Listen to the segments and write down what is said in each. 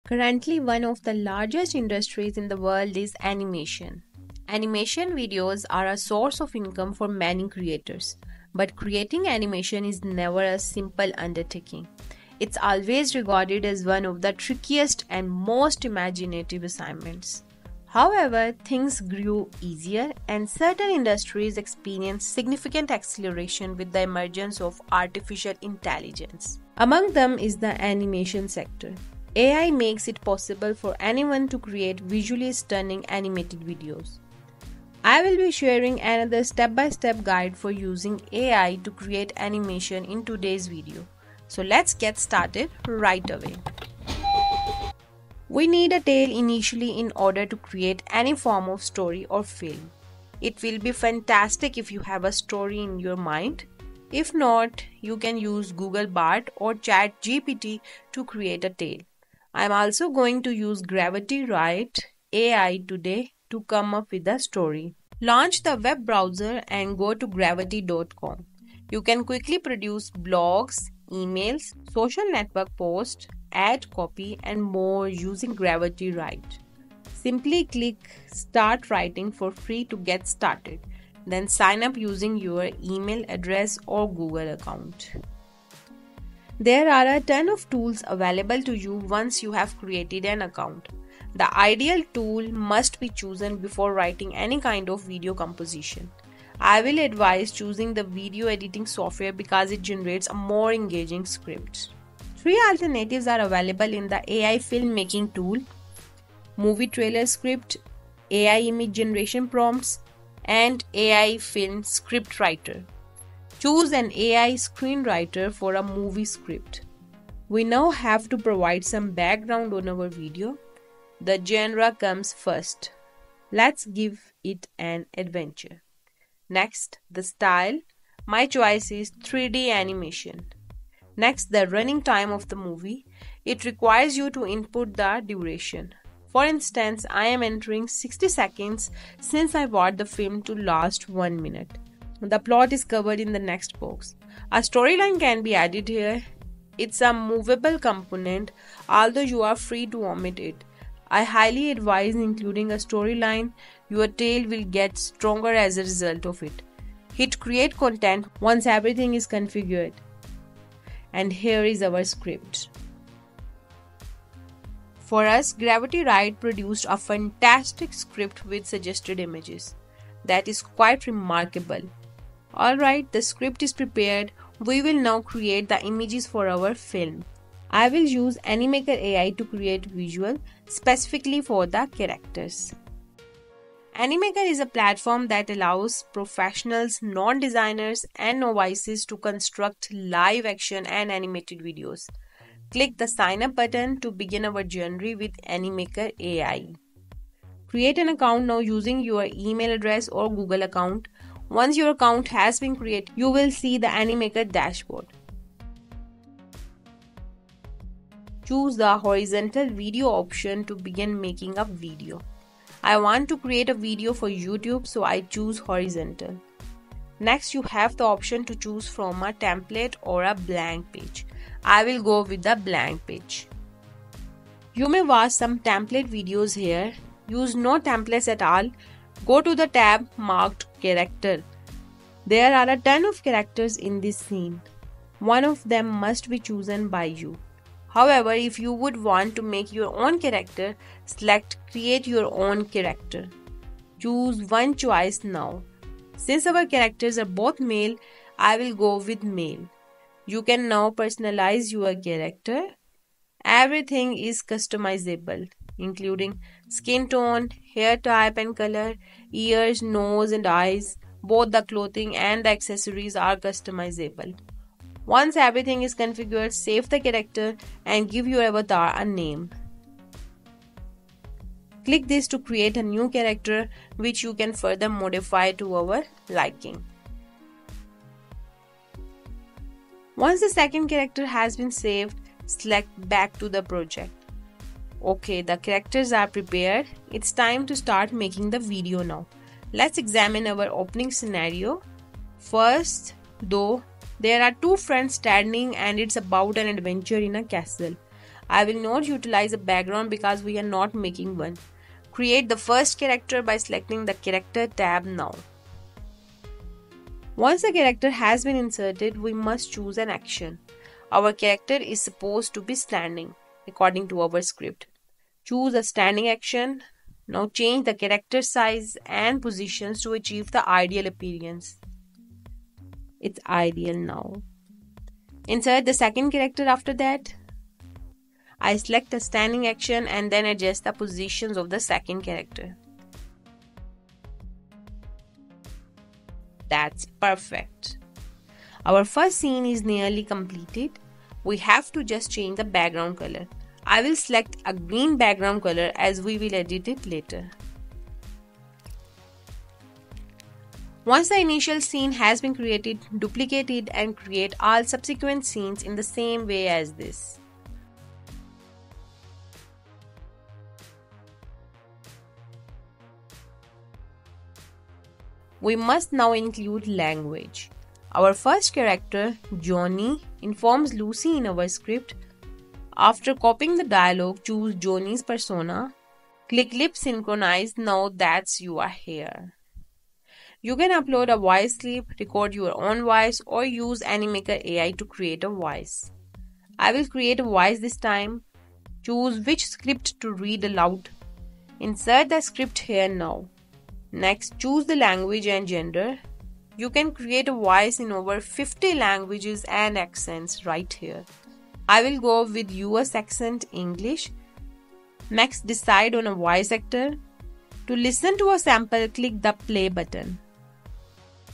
Currently, one of the largest industries in the world is animation. Animation videos are a source of income for many creators, but creating animation is never a simple undertaking. It's always regarded as one of the trickiest and most imaginative assignments. However, things grew easier and certain industries experienced significant acceleration with the emergence of artificial intelligence. Among them is the animation sector. AI makes it possible for anyone to create visually stunning animated videos. I will be sharing another step-by-step guide for using AI to create animation in today's video. So let's get started right away. We need a tale initially in order to create any form of story or film. It will be fantastic if you have a story in your mind. If not, you can use Google Bard or ChatGPT to create a tale. I'm also going to use Gravity Write AI today to come up with a story. Launch the web browser and go to gravity.com. You can quickly produce blogs, emails, social network posts, ad copy, and more using Gravity Write. Simply click Start Writing for free to get started. Then sign up using your email address or Google account. There are a ton of tools available to you once you have created an account. The ideal tool must be chosen before writing any kind of video composition. I will advise choosing the video editing software because it generates a more engaging script. 3 alternatives are available in the AI filmmaking tool: movie trailer script, AI image generation prompts, and AI film script writer. Choose an AI screenwriter for a movie script. We now have to provide some background on our video. The genre comes first. Let's give it an adventure. Next, the style. My choice is 3D animation. Next, the running time of the movie. It requires you to input the duration. For instance, I am entering 60 seconds since I want the film to last 1 minute. The plot is covered in the next box. A storyline can be added here. It's a movable component, although you are free to omit it. I highly advise including a storyline. Your tale will get stronger as a result of it. Hit create content once everything is configured. And here is our script. For us, Gravity Write produced a fantastic script with suggested images. That is quite remarkable. Alright, the script is prepared. We will now create the images for our film. I will use Animaker AI to create visual specifically for the characters. Animaker is a platform that allows professionals, non-designers, and novices to construct live action and animated videos. Click the sign up button to begin our journey with Animaker AI. Create an account now using your email address or Google account. Once your account has been created, you will see the Animaker dashboard. Choose the horizontal video option to begin making a video. I want to create a video for YouTube, so I choose horizontal. Next, you have the option to choose from a template or a blank page. I will go with the blank page. You may watch some template videos here. Use no templates at all. Go to the tab marked character. There are a ton of characters in this scene. One of them must be chosen by you. However, if you would want to make your own character, select create your own character. Choose one choice now. Since our characters are both male, I will go with male. You can now personalize your character. Everything is customizable, including skin tone, hair type and color, ears, nose and eyes. Both the clothing and the accessories are customizable. Once everything is configured, save the character and give your avatar a name. Click this to create a new character which you can further modify to our liking. Once the second character has been saved, select back to the project. Okay, the characters are prepared. It's time to start making the video now. Let's examine our opening scenario. First, though, there are two friends standing and it's about an adventure in a castle. I will not utilize a background because we are not making one. Create the first character by selecting the character tab now. Once the character has been inserted, we must choose an action. Our character is supposed to be standing according to our script. Choose a standing action. Now change the character size and positions to achieve the ideal appearance. It's ideal now. Insert the second character after that. I select a standing action and then adjust the positions of the second character. That's perfect. Our first scene is nearly completed. We have to just change the background color. I will select a green background color as we will edit it later. Once the initial scene has been created, duplicate it and create all subsequent scenes in the same way as this. We must now include language. Our first character, Johnny, informs Lucy in our script. After copying the dialogue, choose Johnny's persona. Click Lip Synchronize now that you are here. You can upload a voice clip, record your own voice, or use Animaker AI to create a voice. I will create a voice this time. Choose which script to read aloud. Insert the script here now. Next, choose the language and gender. You can create a voice in over 50 languages and accents right here. I will go with US accent English. Next, decide on a voice actor. To listen to a sample, click the play button.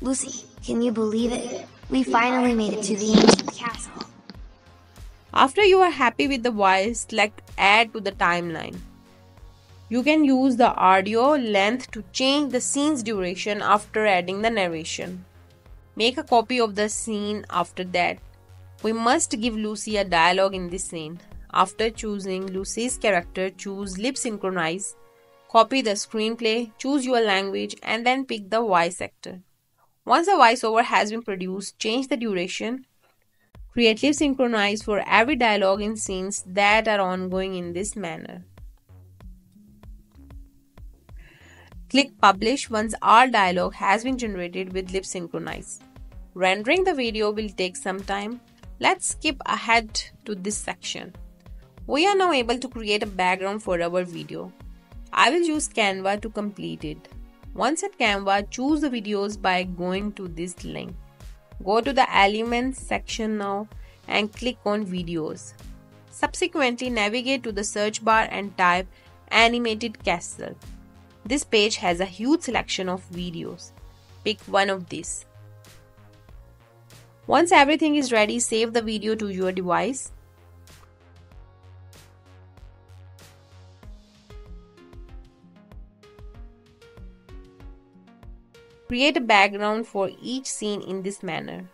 Lucy, can you believe it? We finally made it to the ancient castle. After you are happy with the voice, select Add to the timeline. You can use the audio length to change the scene's duration after adding the narration. Make a copy of the scene after that. We must give Lucy a dialogue in this scene. After choosing Lucy's character, choose Lip Synchronize. Copy the screenplay, choose your language, and then pick the voice actor. Once the voiceover has been produced, change the duration. Create Lip Synchronize for every dialogue in scenes that are ongoing in this manner. Click Publish once all dialogue has been generated with Lip Synchronize. Rendering the video will take some time. Let's skip ahead to this section. We are now able to create a background for our video. I will use Canva to complete it. Once at Canva, choose the videos by going to this link. Go to the Elements section now and click on Videos. Subsequently, navigate to the search bar and type Animated Castle. This page has a huge selection of videos. Pick one of these. Once everything is ready, save the video to your device. Create a background for each scene in this manner.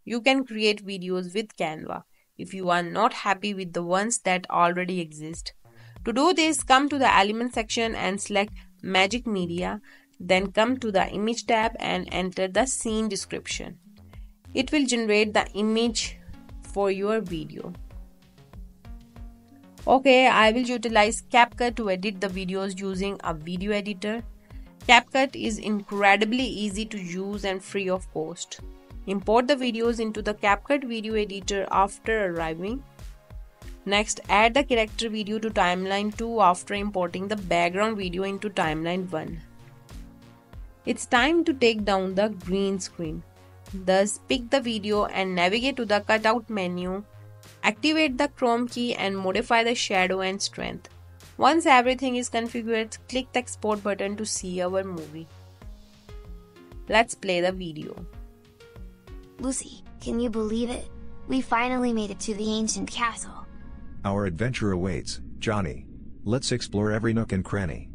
You can create videos with Canva if you are not happy with the ones that already exist. To do this, come to the Element section and select Magic Media, then come to the Image tab and enter the scene description. It will generate the image for your video. Okay, I will utilize CapCut to edit the videos using a video editor. CapCut is incredibly easy to use and free of cost. Import the videos into the CapCut video editor after arriving. Next, add the character video to timeline 2 after importing the background video into timeline 1. It's time to take down the green screen. Thus, pick the video and navigate to the cutout menu. Activate the Chrome key and modify the shadow and strength. Once everything is configured, click the export button to see our movie. Let's play the video. Lucy, can you believe it? We finally made it to the ancient castle. Our adventure awaits, Johnny. Let's explore every nook and cranny.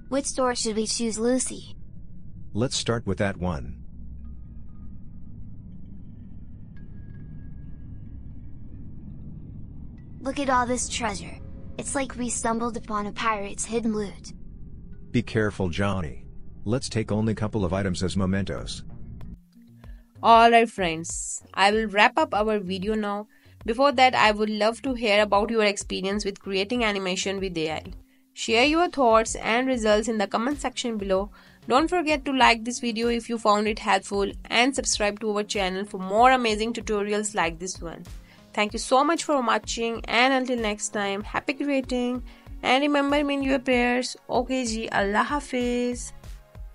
Which door should we choose, Lucy? Let's start with that one. Look at all this treasure. It's like we stumbled upon a pirate's hidden loot. Be careful, Johnny. Let's take only a couple of items as mementos. Alright friends, I will wrap up our video now. Before that, I would love to hear about your experience with creating animation with AI. Share your thoughts and results in the comment section below. Don't forget to like this video if you found it helpful and subscribe to our channel for more amazing tutorials like this one. Thank you so much for watching, and until next time, happy creating and remember me in your prayers. Okay ji, Allah Hafiz.